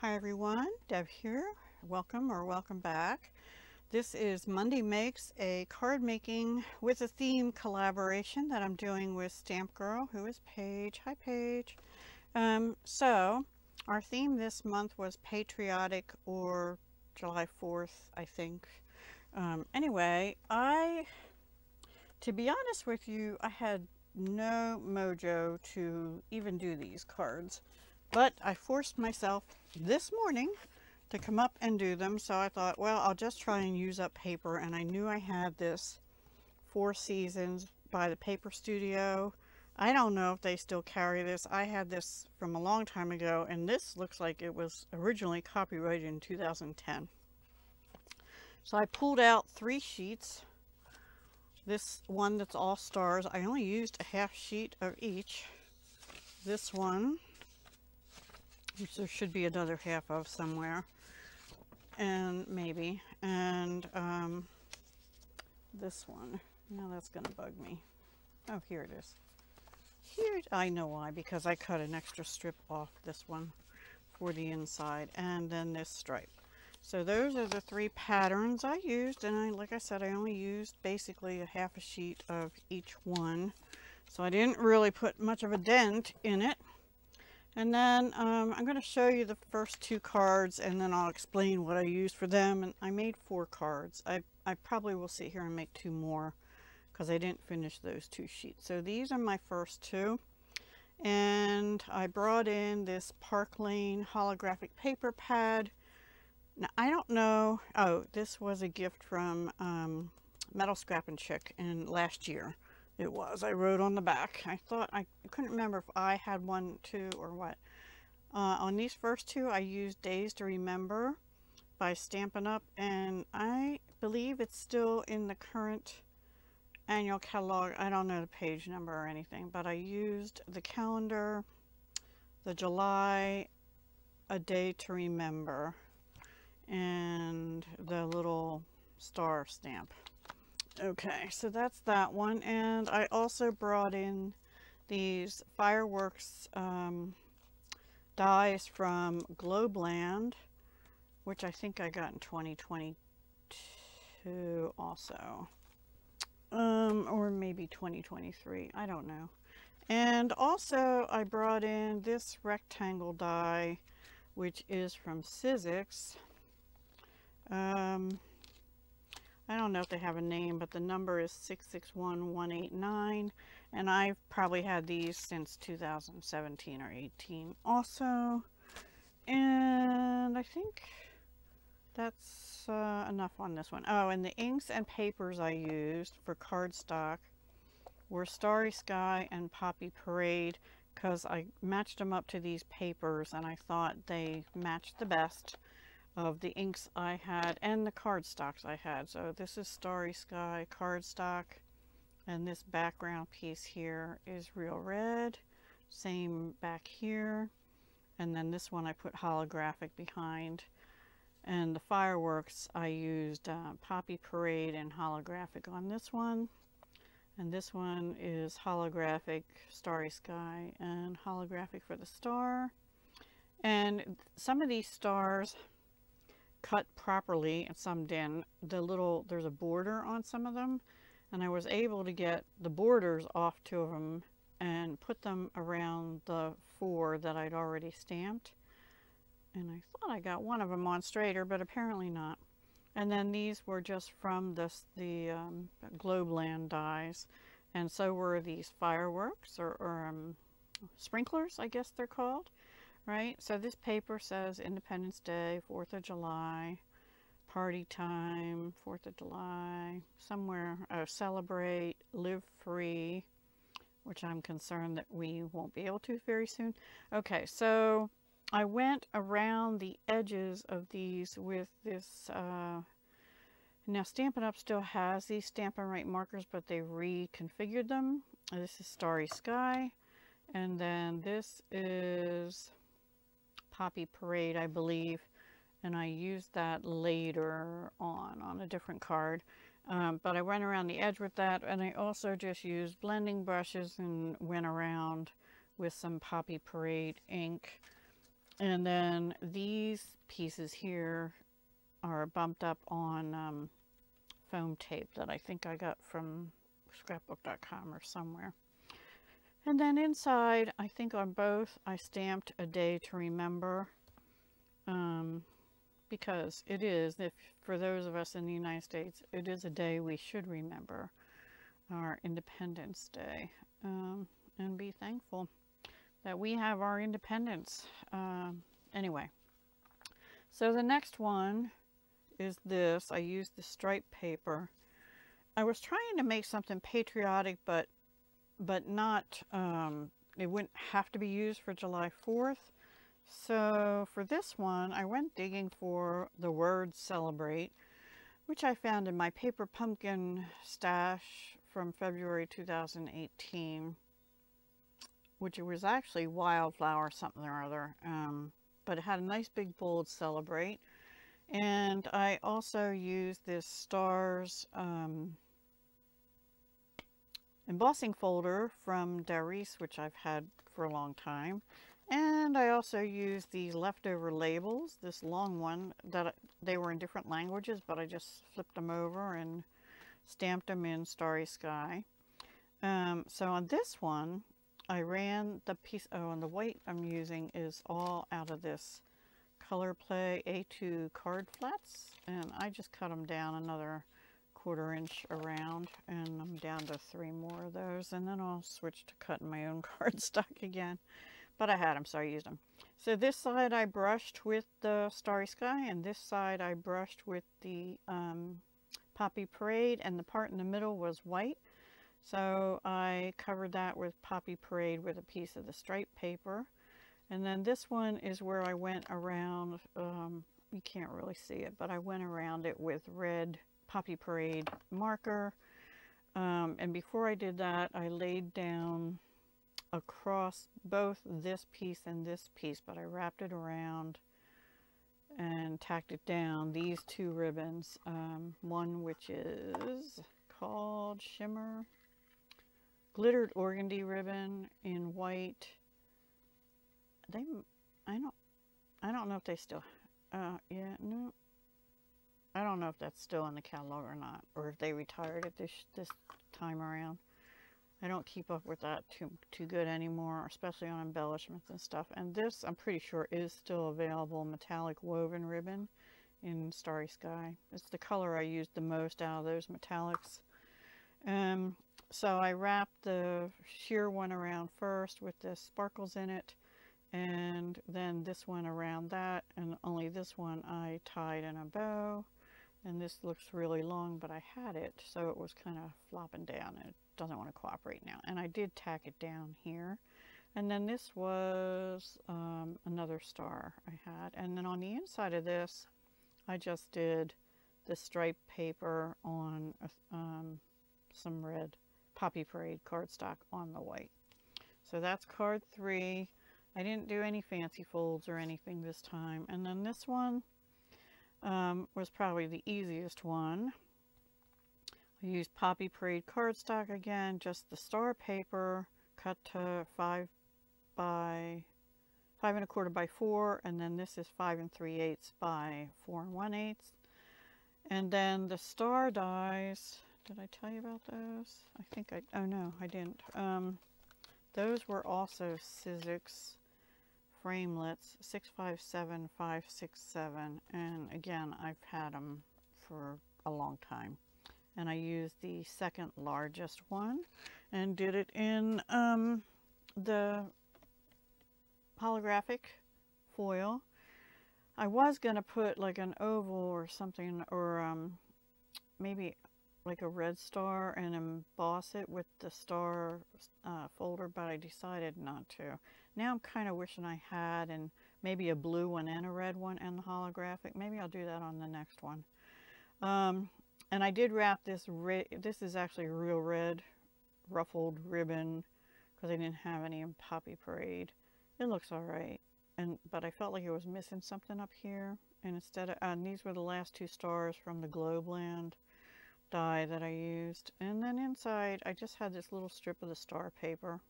Hi everyone, Deb here. Welcome or welcome back. This is Monday Makes, a card making with a theme collaboration that I'm doing with Stmpgrl, who is Paige. Hi Paige. So our theme this month was Patriotic, or July 4th, I think. Anyway, to be honest with you, I had no mojo to even do these cards. But I forced myself this morning to come up and do them. So I thought, well, I'll just try and use up paper. And I knew I had this Four Seasons by the Paper Studio. I don't know if they still carry this. I had this from a long time ago, and this looks like it was originally copyrighted in 2010. So I pulled out 3 sheets. This one that's all stars, I only used a half sheet of each. This one, which there should be another half of somewhere, and maybe, and this one. Now that's gonna bug me. Oh, here it is. Here, I know why, because I cut an extra strip off this one for the inside, and then this stripe. So those are the 3 patterns I used, and like I said, I only used basically a half a sheet of each one, so I didn't really put much of a dent in it. And then I'm going to show you the first 2 cards, and then I'll explain what I used for them. And I made 4 cards. I probably will sit here and make 2 more because I didn't finish those 2 sheets. So these are my first 2. And I brought in this Park Lane holographic paper pad. Now, I don't know. Oh, this was a gift from Metal Scrappin' Chick last year. It was. I wrote on the back. I thought, I couldn't remember if I had one too or what. On these first 2, I used Days to Remember by Stampin' Up, and I believe it's still in the current annual catalog. I don't know the page number or anything, but I used the calendar, the July, A Day to Remember, and the little star stamp. Okay, so that's that one. And I also brought in these fireworks dies from Globeland, which I think I got in 2022 also, or maybe 2023, I don't know. And also I brought in this rectangle die, which is from Sizzix. I don't know if they have a name, but the number is 661189, and I've probably had these since 2017 or 18 also. And I think that's enough on this one. Oh, and the inks and papers I used for cardstock were Starry Sky and Poppy Parade, because I matched them up to these papers and I thought they matched the best of the inks I had and the cardstocks I had. So this is Starry Sky cardstock, and this background piece here is Real Red, same back here, and then this one I put holographic behind. And the fireworks I used Poppy Parade and holographic on this one, and this one is holographic Starry Sky and holographic for the star. And some of these stars cut properly and some didn't. There's a border on some of them, and I was able to get the borders off 2 of them and put them around the 4 that I'd already stamped. And I thought I got one of them on straighter, but apparently not. And then these were just from the Globeland dies, and so were these fireworks or sprinklers, I guess they're called. Right, so this paper says Independence Day, 4th of July, party time, 4th of July, somewhere, celebrate, live free, which I'm concerned that we won't be able to very soon. Okay, so I went around the edges of these with this, now Stampin' Up! Still has these Stampin' Right markers, but they reconfigured them. This is Starry Sky, and then this is Poppy Parade, I believe, and I used that later on a different card. But I went around the edge with that, and I also just used blending brushes and went around with some Poppy Parade ink And then these pieces here are bumped up on foam tape that I think I got from scrapbook.com or somewhere. And then inside, I think on both, I stamped a day to remember, because it is, if for those of us in the United States, it is a day we should remember, our Independence Day, and be thankful that we have our independence. Anyway, so the next one is this. I used the striped paper. I was trying to make something patriotic, but not, it wouldn't have to be used for July 4th. So for this one, I went digging for the word celebrate, which I found in my paper pumpkin stash from February 2018, which it was actually wildflower something or other, but it had a nice big bold celebrate. And I also used this stars embossing folder from Darice, which I've had for a long time. And I also used these leftover labels, this long one, that they were in different languages, but I just flipped them over and stamped them in Starry Sky. So on this one, I ran the piece, oh, and the white I'm using is all out of this Color Play A2 card flats, and I just cut them down another 1/4 inch around, and I'm down to 3 more of those, and then I'll switch to cutting my own cardstock again. But I had them, so I used them. So this side I brushed with the Starry Sky, and this side I brushed with the Poppy Parade, and the part in the middle was white. So I covered that with Poppy Parade with a piece of the striped paper. And then this one is where I went around, you can't really see it, but I went around it with red Poppy Parade marker. And before I did that, I laid down across both this piece and this piece, but I wrapped it around and tacked it down, these 2 ribbons, one which is called Shimmer Glittered Organdy ribbon in white. I don't know if they still, yeah, no, I don't know if that's still in the catalog or not, or if they retired it this time around. I don't keep up with that too good anymore, especially on embellishments and stuff. And this, I'm pretty sure, is still available, metallic woven ribbon in Starry Sky. It's the color I used the most out of those metallics. So I wrapped the sheer one around first with the sparkles in it, and then this one around that, and only this one I tied in a bow. And this looks really long, but I had it, so it was kind of flopping down. It doesn't want to cooperate now. And I did tack it down here. And then this was another star I had. And then on the inside of this, I just did the striped paper on some red Poppy Parade cardstock on the white. So that's card 3. I didn't do any fancy folds or anything this time. And then this one was probably the easiest one. I used Poppy Parade cardstock again, just the star paper, cut to 5 1/4 by 4, and then this is 5 3/8 by 4 1/8. And then the star dies, did I tell you about those? I think oh no, I didn't. Those were also Sizzix framelits, 657 567, and again, I've had them for a long time. And I used the second largest one and did it in the holographic foil. I was going to put like an oval or something, or maybe like a red star and emboss it with the star folder, but I decided not to. Now I'm kind of wishing I had, and maybe a blue one and a red one and the holographic. Maybe I'll do that on the next one. And I did wrap this, this is actually real red ruffled ribbon because I didn't have any in Poppy Parade. It looks alright, but I felt like it was missing something up here. And instead of, these were the last 2 stars from the Globeland die that I used. And then inside, I just had this little strip of the star paper.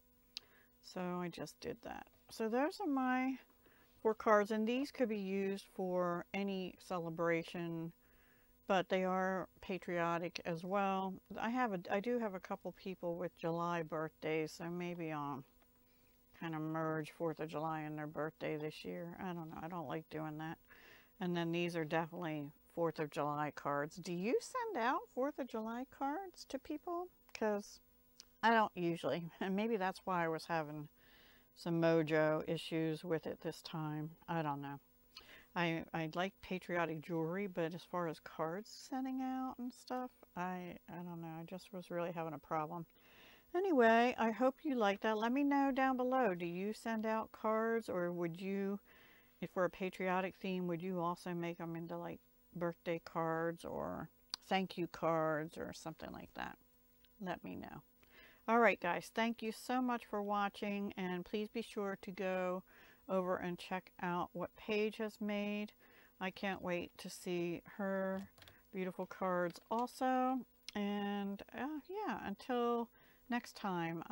So I just did that. So those are my for cards, and these could be used for any celebration, but they are patriotic as well. I do have a couple people with July birthdays, so maybe I'll kind of merge 4th of July and their birthday this year. I don't know. I don't like doing that. And then these are definitely 4th of July cards. Do you send out 4th of July cards to people? Because I don't usually, and maybe that's why I was having some mojo issues with it this time. I don't know. I like patriotic jewelry, but as far as cards sending out and stuff, I don't know. I just was really having a problem. Anyway, I hope you like that. Let me know down below. Do you send out cards, or would you, if for a patriotic theme, would you also make them into like birthday cards or thank you cards or something like that? Let me know. All right, guys, thank you so much for watching, and please be sure to go over and check out what Paige has made. I can't wait to see her beautiful cards also. And yeah, until next time,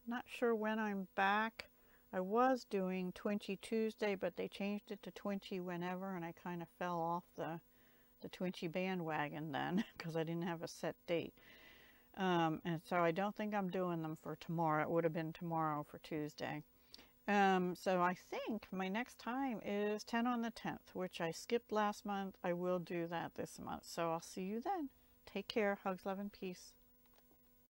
not sure when I'm back. I was doing Twinchy Tuesday, but they changed it to Twinchy whenever, and I kind of fell off the Twinchy bandwagon then because I didn't have a set date. And so I don't think I'm doing them for tomorrow. It would have been tomorrow for Tuesday. So I think my next time is 10 on the 10th, which I skipped last month. I will do that this month. So I'll see you then. Take care. Hugs, love, and peace.